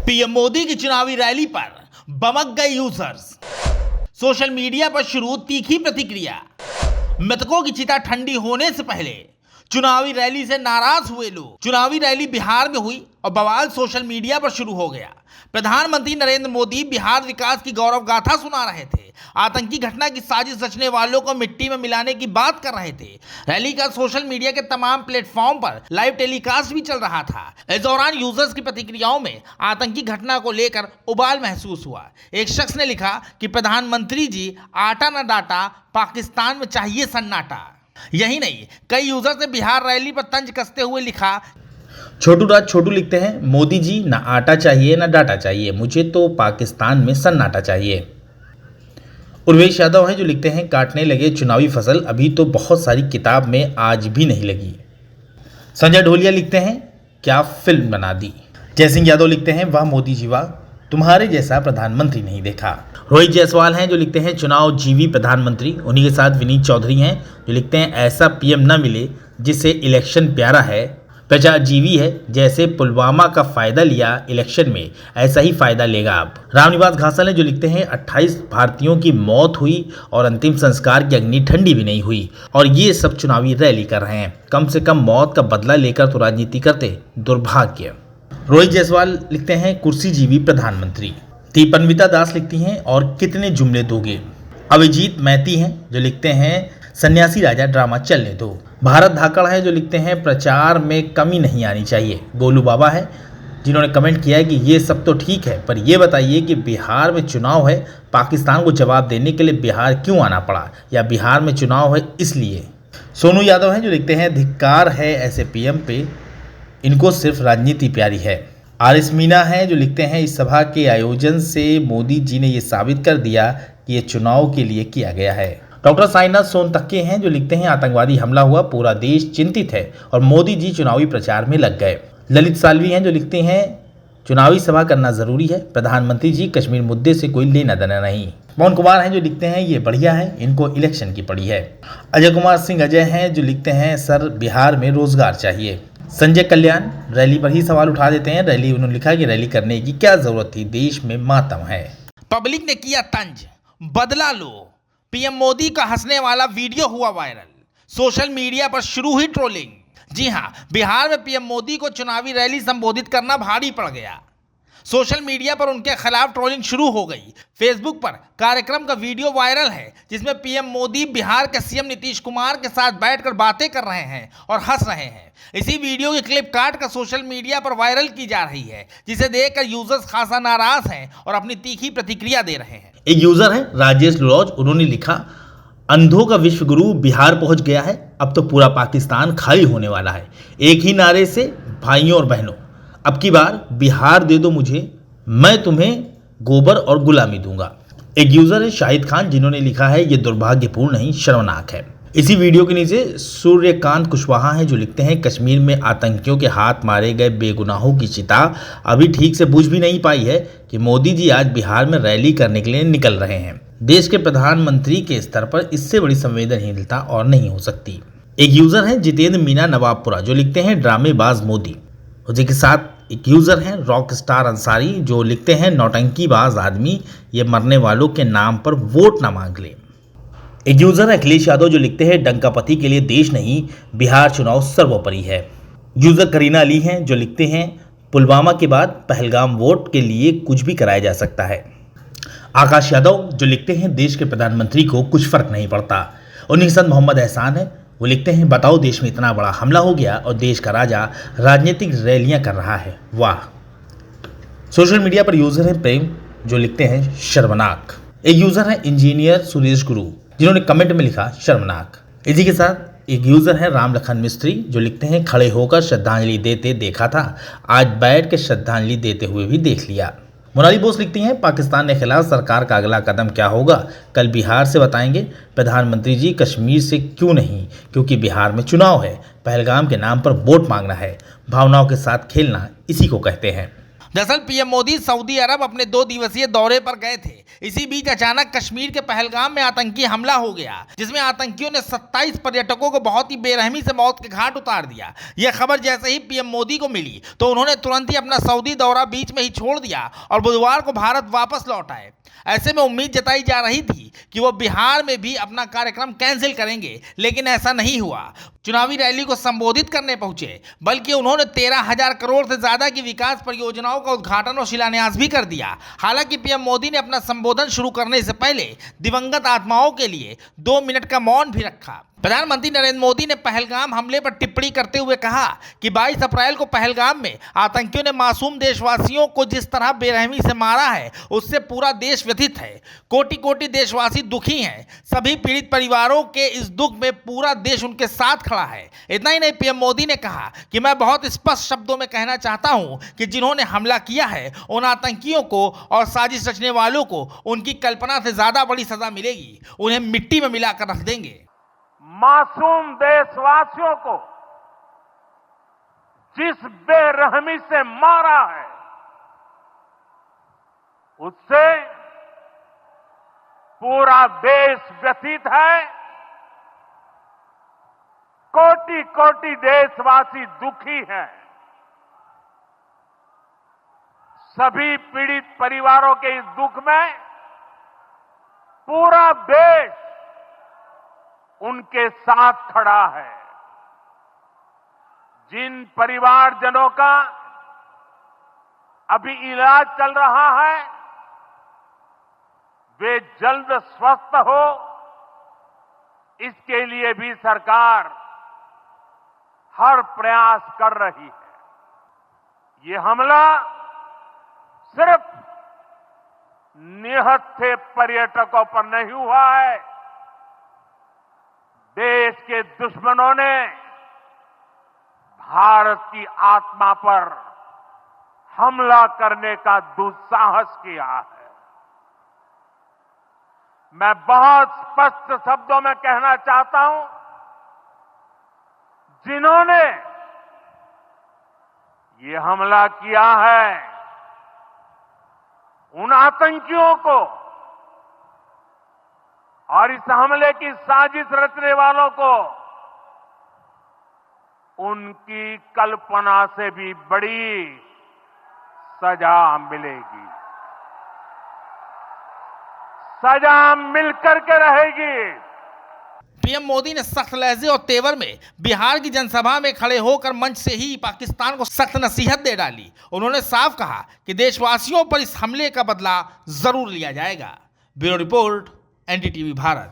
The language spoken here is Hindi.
पीएम मोदी की चुनावी रैली पर बमक गए यूजर्स। सोशल मीडिया पर शुरू तीखी प्रतिक्रिया। मृतकों की चिता ठंडी होने से पहले चुनावी रैली से नाराज हुए लोग। चुनावी रैली बिहार में हुई और बवाल सोशल मीडिया पर शुरू हो गया। प्रधानमंत्री नरेंद्र मोदी बिहार विकास की गौरव गाथा सुना रहे थे। आतंकी घटना की साजिश रचने वालों को मिट्टी में मिलाने की बात कर रहे थे। रैली का सोशल मीडिया के तमाम प्लेटफॉर्म पर लाइव टेलीकास्ट भी चल रहा था। इस दौरान यूजर्स की प्रतिक्रियाओं में आतंकी घटना को लेकर उबाल महसूस हुआ। एक शख्स ने लिखा कि प्रधानमंत्री जी आटा न डाटा, पाकिस्तान में चाहिए सन्नाटा। यही नहीं, कई यूजर्स ने बिहार रैली पर तंज कसते हुए लिखा, छोटू राज छोटू लिखते हैं, मोदी जी ना आटा चाहिए ना डाटा चाहिए, मुझे तो पाकिस्तान में सन्नाटा चाहिए। उर्वेश यादव हैं जो लिखते हैं, काटने लगे चुनावी फसल, अभी तो बहुत सारी किताब में आज भी नहीं लगी। संजय ढोलिया लिखते हैं, क्या फिल्म बना दी। जयसिंह यादव लिखते हैं, वाह मोदी जी वाह, तुम्हारे जैसा प्रधानमंत्री नहीं देखा। रोहित जायसवाल हैं जो लिखते हैं, चुनाव जीवी प्रधानमंत्री। उन्हीं के साथ विनीत चौधरी हैं जो लिखते हैं, ऐसा पीएम न मिले जिससे इलेक्शन प्यारा है, प्रजा जीवी है, जैसे पुलवामा का फायदा लिया इलेक्शन में ऐसा ही फायदा लेगा अब। रामनिवास घासल हैं जो लिखते हैं, 28 भारतीयों की मौत हुई और अंतिम संस्कार की अग्नि ठंडी भी नहीं हुई और ये सब चुनावी रैली कर रहे हैं। कम से कम मौत का बदला लेकर तो राजनीति करते, दुर्भाग्य। रोहित जायसवाल लिखते हैं, कुर्सी जीवी प्रधानमंत्री। दीपन्विता दास लिखती हैं, और कितने जुमले दोगे। अभिजीत मैती हैं जो लिखते हैं, सन्यासी राजा ड्रामा चलने दो। भारत धाकड़ है जो लिखते हैं, प्रचार में कमी नहीं आनी चाहिए। गोलू बाबा है जिन्होंने कमेंट किया है कि ये सब तो ठीक है, पर ये बताइए कि बिहार में चुनाव है, पाकिस्तान को जवाब देने के लिए बिहार क्यों आना पड़ा, या बिहार में चुनाव है इसलिए। सोनू यादव हैं जो लिखते हैं, धिक्कार है ऐसे पीएम पे, इनको सिर्फ राजनीति प्यारी है। आरिस मीना हैं जो लिखते हैं, इस सभा के आयोजन से मोदी जी ने ये साबित कर दिया कि ये चुनाव के लिए किया गया है। डॉक्टर साईनाथ सोनतक्के हैं जो लिखते हैं, आतंकवादी हमला हुआ, पूरा देश चिंतित है और मोदी जी चुनावी प्रचार में लग गए। ललित सालवी हैं जो लिखते हैं, चुनावी सभा करना जरूरी है, प्रधानमंत्री जी कश्मीर मुद्दे से कोई लेना देना नहीं। मोहन कुमार हैं जो लिखते हैं, ये बढ़िया है, इनको इलेक्शन की पड़ी है। अजय कुमार सिंह अजय हैं जो लिखते हैं, सर बिहार में रोजगार चाहिए। संजय कल्याण रैली पर ही सवाल उठा देते हैं, रैली उन्होंने लिखा कि रैली करने की क्या जरूरत थी, देश में मातम है। पब्लिक ने किया तंज, बदला लो। पीएम मोदी का हंसने वाला वीडियो हुआ वायरल। सोशल मीडिया पर शुरू हुई ट्रोलिंग। जी हां, बिहार में पीएम मोदी को चुनावी रैली संबोधित करना भारी पड़ गया। सोशल मीडिया पर उनके खिलाफ ट्रोलिंग शुरू हो गई। फेसबुक पर कार्यक्रम का वीडियो वायरल है जिसमें पीएम मोदी बिहार के सीएम नीतीश कुमार के साथ बैठकर बातें कर रहे हैं और हंस रहे हैं। इसी वीडियो की क्लिप काट कर सोशल मीडिया पर वायरल की जा रही है, जिसे देखकर यूजर्स खासा नाराज हैं और अपनी तीखी प्रतिक्रिया दे रहे हैं। एक यूजर है राजेश लोज, उन्होंने लिखा, अंधों का विश्व गुरु बिहार पहुंच गया है, अब तो पूरा पाकिस्तान खाली होने वाला है। एक ही नारे से भाइयों और बहनों, अब की बार बिहार दे दो मुझे, मैं तुम्हें गोबर और गुलामी दूंगा। एक यूजर है शाहिद खान जिन्होंने लिखा है, ये दुर्भाग्यपूर्ण नहीं शर्मनाक है। इसी वीडियो के नीचे सूर्यकांत कुशवाहा हैं जो लिखते हैं, कश्मीर में आतंकियों के हाथ मारे गए बेगुनाहों की चिता अभी ठीक से बुझ भी नहीं पाई है कि मोदी जी आज बिहार में रैली करने के लिए निकल रहे हैं। देश के प्रधानमंत्री के स्तर पर इससे बड़ी संवेदनहीनता और नहीं हो सकती। एक यूजर है जितेंद्र मीना नवाबपुरा जो लिखते हैं, ड्रामेबाज मोदी। उसी के साथ एक यूजर हैं रॉक स्टार अंसारी जो लिखते हैं, नौटंकीबाज आदमी, ये मरने वालों के नाम पर वोट ना मांग ले। एक यूजर है अखिलेश यादव जो लिखते हैं, डंकापति के लिए देश नहीं, बिहार चुनाव सर्वोपरि है। यूजर करीना अली हैं जो लिखते हैं, पुलवामा के बाद पहलगाम वोट के लिए कुछ भी कराया जा सकता है। आकाश यादव जो लिखते हैं, देश के प्रधानमंत्री को कुछ फर्क नहीं पड़ता। उन्हीं के साथ मोहम्मद एहसान है, वो लिखते हैं, बताओ देश में इतना बड़ा हमला हो गया और देश का राजा राजनीतिक रैलियां कर रहा है, वाह। सोशल मीडिया पर यूजर है प्रेम जो लिखते हैं, शर्मनाक। एक यूजर है इंजीनियर सुरेश गुरु जिन्होंने कमेंट में लिखा, शर्मनाक। इसी के साथ एक यूजर है राम लखन मिस्त्री जो लिखते हैं, खड़े होकर श्रद्धांजलि देते देखा था, आज बैठ के श्रद्धांजलि देते हुए भी देख लिया। मोनाली बोस लिखती हैं, पाकिस्तान के खिलाफ सरकार का अगला कदम क्या होगा, कल बिहार से बताएंगे। प्रधानमंत्री जी कश्मीर से क्यों नहीं, क्योंकि बिहार में चुनाव है, पहलगाम के नाम पर वोट मांगना है, भावनाओं के साथ खेलना इसी को कहते हैं। दरअसल पीएम मोदी सऊदी अरब अपने 2 दिवसीय दौरे पर गए थे। इसी बीच अचानक कश्मीर के पहलगाम में आतंकी हमला हो गया, जिसमें आतंकियों ने 27 पर्यटकों को बहुत ही बेरहमी से मौत के घाट उतार दिया। यह खबर जैसे ही पीएम मोदी को मिली तो उन्होंने तुरंत ही अपना सऊदी दौरा बीच में ही छोड़ दिया और बुधवार को भारत वापस लौट आए। ऐसे में उम्मीद जताई जा रही थी कि वो बिहार में भी अपना कार्यक्रम कैंसिल करेंगे, लेकिन ऐसा नहीं हुआ। चुनावी रैली को संबोधित करने पहुंचे, बल्कि उन्होंने 13,000 करोड़ से ज्यादा की विकास परियोजनाओं का उद्घाटन और शिलान्यास भी कर दिया। हालांकि पीएम मोदी ने अपना संबोधन शुरू करने से पहले दिवंगत आत्माओं के लिए 2 मिनट का मौन भी रखा। प्रधानमंत्री नरेंद्र मोदी ने पहलगाम हमले पर टिप्पणी करते हुए कहा कि 22 अप्रैल को पहलगाम में आतंकियों ने मासूम देशवासियों को जिस तरह बेरहमी से मारा है, उससे पूरा देश व्यथित है। कोटि कोटि देशवासी दुखी हैं। सभी पीड़ित परिवारों के इस दुख में पूरा देश उनके साथ खड़ा है। इतना ही नहीं, पीएम मोदी ने कहा कि मैं बहुत स्पष्ट शब्दों में कहना चाहता हूं कि जिन्होंने हमला किया है उन आतंकियों को और साजिश रचने वालों को उनकी कल्पना से ज्यादा बड़ी सजा मिलेगी। उन्हें मिट्टी में मिलाकर रख देंगे। मासूम देशवासियों को जिस बेरहमी से मारा है, उससे पूरा देश व्यथित है। कोटि कोटि देशवासी दुखी हैं। सभी पीड़ित परिवारों के इस दुख में पूरा देश उनके साथ खड़ा है। जिन परिवारजनों का अभी इलाज चल रहा है, वे जल्द स्वस्थ हो, इसके लिए भी सरकार हर प्रयास कर रही है। ये हमला सिर्फ निहत्थे पर्यटकों पर नहीं हुआ है। देश के दुश्मनों ने भारत की आत्मा पर हमला करने का दुस्साहस किया है। मैं बहुत स्पष्ट शब्दों में कहना चाहता हूं, जिन्होंने ये हमला किया है, उन आतंकियों को और इस हमले की साजिश रचने वालों को उनकी कल्पना से भी बड़ी सजा मिलेगी। सजा मिलकर के रहेगी। पीएम मोदी ने सख्त लहजे और तेवर में बिहार की जनसभा में खड़े होकर मंच से ही पाकिस्तान को सख्त नसीहत दे डाली। उन्होंने साफ कहा कि देशवासियों पर इस हमले का बदला जरूर लिया जाएगा। Bureau report, NDTV Bharat.